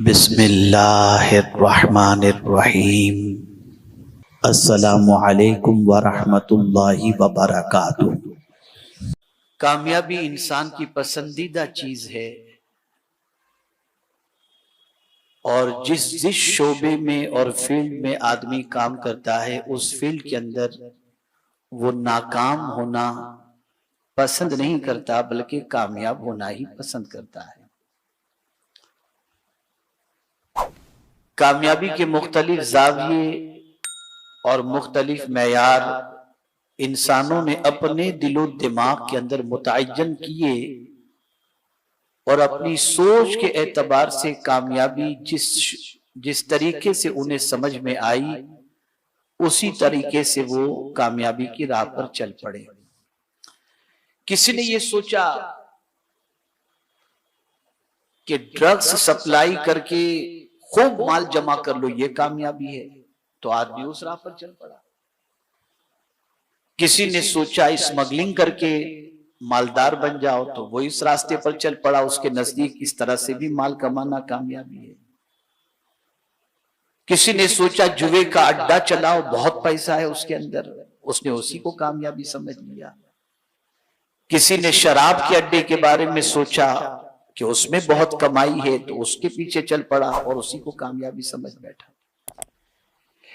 بسم اللہ الرحمن الرحیم۔ السلام علیکم ورحمۃ اللہ وبرکاتہ۔ کامیابی انسان کی پسندیدہ چیز ہے، اور جس شعبے میں اور فیلڈ میں آدمی کام کرتا ہے اس فیلڈ کے اندر وہ ناکام ہونا پسند نہیں کرتا بلکہ کامیاب ہونا ہی پسند کرتا ہے۔ کامیابی کے مختلف زاویے اور مختلف معیار انسانوں نے اپنے دل و دماغ کے اندر متعین کیے، اور اپنی سوچ کے اعتبار سے کامیابی جس طریقے سے انہیں سمجھ میں آئی اسی طریقے سے وہ کامیابی کی راہ پر چل پڑے۔ کسی نے یہ سوچا کہ ڈرگز سپلائی کر کے خوب مال جمع کر لو یہ کامیابی ہے، تو آدمی اس راہ پر چل پڑا۔ کسی نے سوچا اسمگلنگ کر کے مالدار بن جاؤ، تو وہ اس راستے پر چل پڑا، اس کے نزدیک اس طرح سے بھی مال کمانا کامیابی ہے۔ کسی نے سوچا جوے کا اڈا چلاؤ، بہت پیسہ ہے اس کے اندر، اس نے اسی کو کامیابی سمجھ لیا۔ کسی نے شراب کے اڈے کے بارے میں سوچا کہ اس میں بہت کمائی ہے، تو اس کے پیچھے چل پڑا اور اسی کو کامیابی سمجھ بیٹھا۔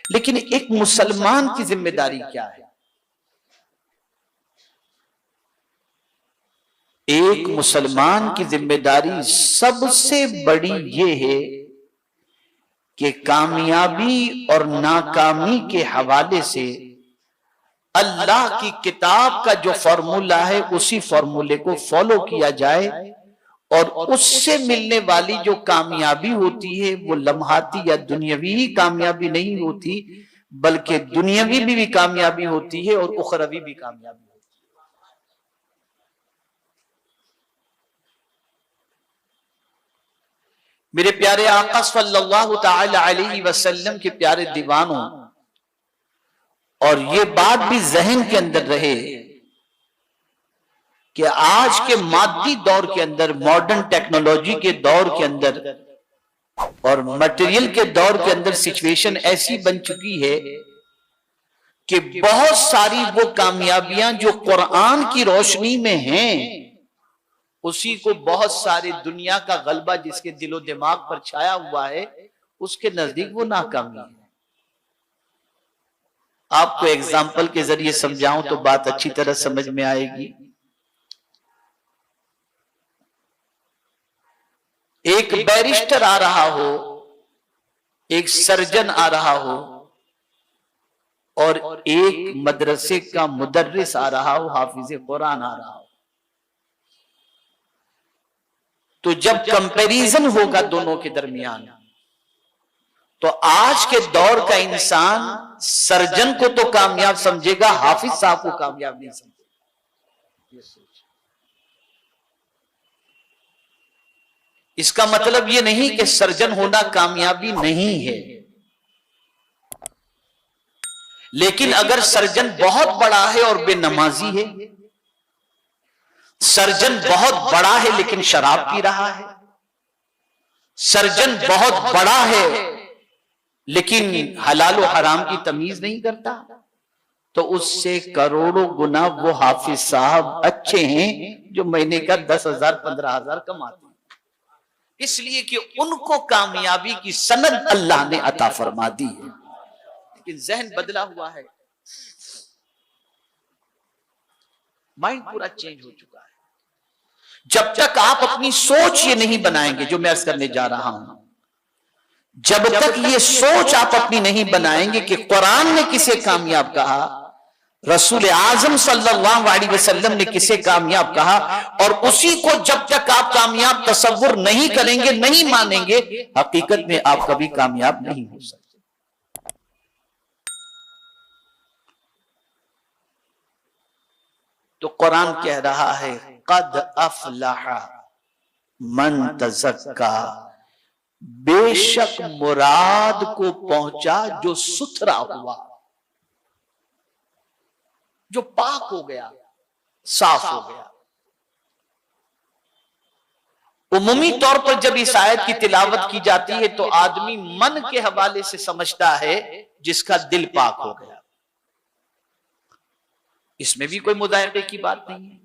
لیکن ایک مسلمان کی ذمہ داری کیا ہے؟ ایک مسلمان کی ذمہ داری سب سے بڑی یہ ہے کہ کامیابی اور ناکامی کے حوالے سے اللہ کی کتاب کا جو فارمولہ ہے اسی فارمولے کو فالو کیا جائے، اور اس سے ملنے والی جو کامیابی ہوتی ہے وہ لمحاتی یا دنیاوی ہی کامیابی نہیں ہوتی بلکہ دنیاوی بھی کامیابی ہوتی ہے اور اخروی بھی کامیابی ہوتی ہے۔ میرے پیارے آقا صلی اللہ تعالی علیہ وسلم کے پیارے دیوانوں، اور یہ بات بھی ذہن کے اندر رہے کہ آج کے مادی دور کے اندر، ماڈرن ٹیکنالوجی کے دور کے اندر اور مٹیریل کے دور کے اندر سچویشن ایسی بن چکی ہے کہ بہت ساری وہ کامیابیاں جو قرآن کی روشنی میں ہیں اسی کو بہت سارے دنیا کا غلبہ جس کے دل و دماغ پر چھایا ہوا ہے اس کے نزدیک وہ ناکامی ہے۔ آپ کو ایگزامپل کے ذریعے سمجھاؤں تو بات اچھی طرح سمجھ میں آئے گی۔ ایک بیرسٹر آ رہا ہو، ایک سرجن آ رہا ہو، اور ایک مدرسے کا مدرس آ رہا ہو، حافظ قرآن آ رہا ہو، تو جب کمپیریزن ہوگا دونوں کے درمیان تو آج کے دور کا انسان سرجن کو تو کامیاب سمجھے گا، حافظ صاحب کو کامیاب نہیں سمجھے گا۔ اس کا مطلب یہ نہیں کہ سرجن ہونا کامیابی نہیں ہے، لیکن اگر سرجن بہت بڑا ہے اور بے نمازی ہے، سرجن بہت بڑا ہے لیکن شراب پی رہا ہے، سرجن بہت بڑا ہے لیکن حلال و حرام کی تمیز نہیں کرتا، تو اس سے کروڑوں گنا وہ حافظ صاحب اچھے ہیں جو مہینے کا 10,000 15,000 کماتے ہیں، اس لیے کہ ان کو کامیابی کی سند اللہ نے عطا فرما دی ہے، لیکن ذہن بدلا ہوا ہے، مائنڈ پورا چینج ہو چکا ہے۔ جب تک آپ اپنی سوچ یہ نہیں بنائیں گے، جو میں عرض کرنے جا رہا ہوں، جب تک یہ سوچ آپ اپنی نہیں بنائیں گے کہ قرآن نے کسے کامیاب کہا، رسول اعظم صلی اللہ علیہ وسلم نے کسے کامیاب کہا، اور اسی کو جب تک آپ کامیاب تصور نہیں کریں گے، نہیں مانیں گے، حقیقت میں آپ کبھی کامیاب نہیں ہو سکتے۔ تو قرآن کہہ رہا ہے قد افلح من تزکا، بے شک مراد کو پہنچا جو ستھرا ہوا، جو پاک ہو گیا، صاف ہو گیا۔ عمومی طور پر جب اس آیت کی تلاوت کی جاتی ہے تو آدمی من کے حوالے سے سمجھتا ہے جس کا دل پاک ہو گیا، اس میں بھی کوئی مضائقے کی بات نہیں ہے،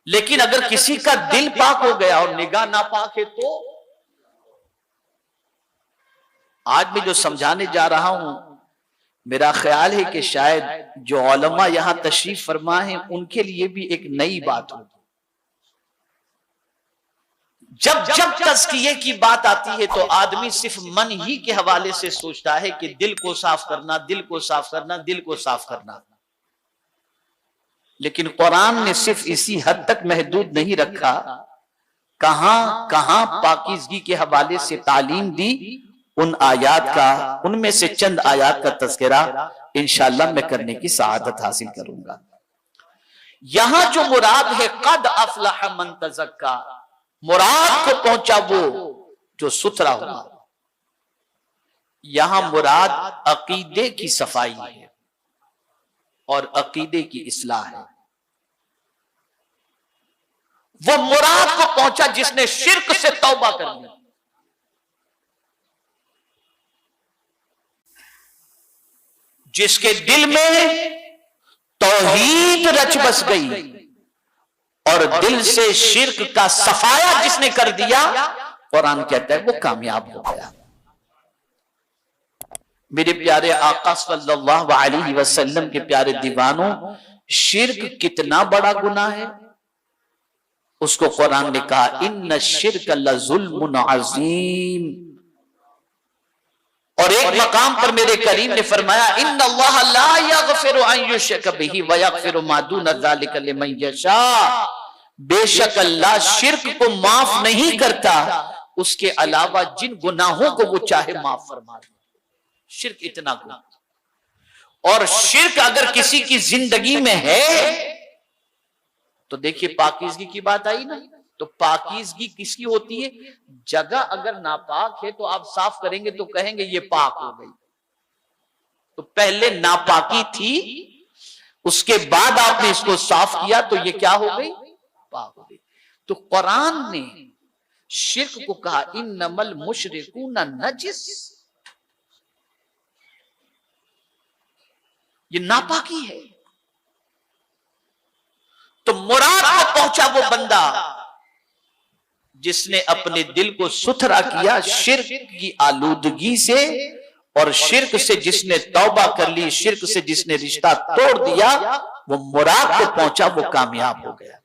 لیکن اگر کسی کا دل پاک ہو گیا اور نگاہ ناپاک ہے تو آج میں جو سمجھانے جا رہا ہوں میرا خیال ہے کہ شاید جو علماء یہاں تشریف فرما ہیں ان کے لیے بھی ایک نئی بات ہوگی۔ جب تزکیے کی بات آتی ہے تو آدمی صرف من ہی کے حوالے سے سوچتا ہے کہ دل کو صاف کرنا، دل کو صاف کرنا، دل کو صاف کرنا، لیکن قرآن نے صرف اسی حد تک محدود نہیں رکھا، کہاں کہاں پاکیزگی کے حوالے سے تعلیم دی، ان آیات کا، ان میں سے چند آیات کا تذکرہ انشاءاللہ میں کرنے کی سعادت حاصل کروں گا۔ یہاں جو مراد ہے قد افلح من تزکا، مراد کو پہنچا وہ جو ستھرا ہوا، یہاں مراد عقیدے کی صفائی ہے اور عقیدے کی اصلاح ہے۔ وہ مراد کو پہنچا جس نے شرک سے توبہ کر لی، جس کے دل میں توحید رچ بس گئی اور دل سے شرک کا صفایا جس نے کر دیا، قرآن کہتا ہے وہ کامیاب ہو گیا۔ میرے پیارے آقا صلی اللہ علیہ وسلم کے پیارے دیوانوں، شرک کتنا بڑا گناہ ہے اس کو قرآن نے کہا ان الشرک لظلم عظیم، اور ایک مقام پر میرے کریم نے فرمایا ان اللہ لا یغفر ان یشرک بہ ویغفر ما دون ذلک لمن یشاء، بے شک اللہ شرک کو معاف نہیں کرتا، اس کے علاوہ جن گناہوں کو وہ چاہے معاف فرما دے۔ شرک اتنا گناہ، اور شرک اگر کسی کی زندگی میں ہے تو دیکھیے پاکیزگی کی بات آئی نا، تو پاکیزگی کس کی ہوتی ہے؟ جگہ اگر ناپاک ہے تو آپ صاف کریں گے تو کہیں گے یہ پاک ہو گئی، تو پہلے ناپاکی تھی، اس کے بعد آپ نے اس کو صاف کیا تو یہ کیا ہو گئی؟ پاک ہو گئی۔ تو قرآن نے شرک کو کہا انما المشرکون نجس، یہ ناپاکی ہے۔ تو مراد کو پہنچا وہ بندہ جس نے اپنے دل کو ستھرا کیا شرک کی آلودگی سے، اور شرک سے جس نے توبہ کر لی، شرک سے جس نے رشتہ توڑ دیا، وہ مراد کو پہنچا، وہ کامیاب ہو گیا۔